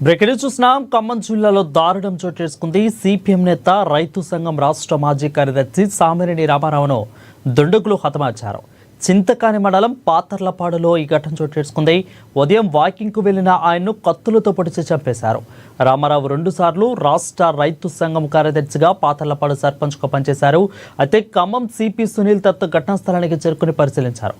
Breaking చూస్తున్నాం. ఖమ్మం జిల్లాలో దారుణం చోటు చేసుకుంది. సిపిఎం నేత రైతు సంఘం రాష్ట్ర మాజీ కార్యదర్శి సామినేని రామారావును దుండగులు హతమార్చారు. చింతకాని మండలం పాతర్లపాడులో ఈ ఘటన చోటు చేసుకుంది. ఉదయం వాకింగ్కు వెళ్లిన ఆయన్ను కత్తులతో పొడిచి చంపేశారు. రామారావు 2 సార్లు రాష్ట్ర రైతు సంఘం కార్యదర్శిగా పాతర్లపాడు సర్పంచ్గా పనిచేశారు. అయితే ఖమ్మం సిపి సునీల్ దత్ ఘటనా స్థలానికి చేరుకుని పరిశీలించారు.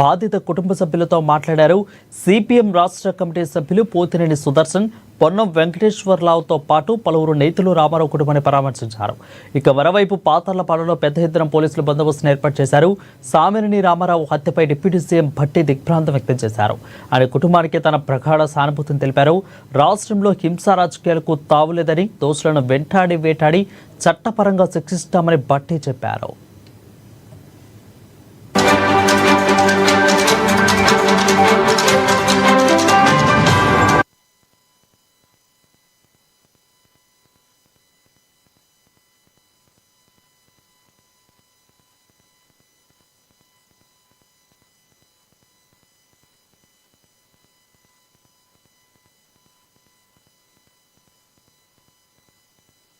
బాధిత కుటుంబ సభ్యులతో మాట్లాడారు. సిపిఎం రాష్ట్ర కమిటీ సభ్యులు పోతినేని సుదర్శన్, పొన్నం వెంకటేశ్వర్రావుతో పాటు పలువురు నేతలు రామారావు కుటుంబాన్ని పరామర్శించారు. ఇక మరోవైపు పాతర్లపాడులో పెద్ద ఎత్తున పోలీసులు బందోబస్తును ఏర్పాటు చేశారు. సామినేని రామారావు హత్యపై డిప్యూటీ సీఎం భట్టి దిగ్భ్రాంతం వ్యక్తం చేశారు. ఆయన కుటుంబానికి తన ప్రగాఢ సానుభూతిని తెలిపారు. రాష్ట్రంలో హింసా రాజకీయాలకు తావులేదని, దోషులను వెంటాడి వేటాడి చట్టపరంగా శిక్షిస్తామని భట్టి చెప్పారు.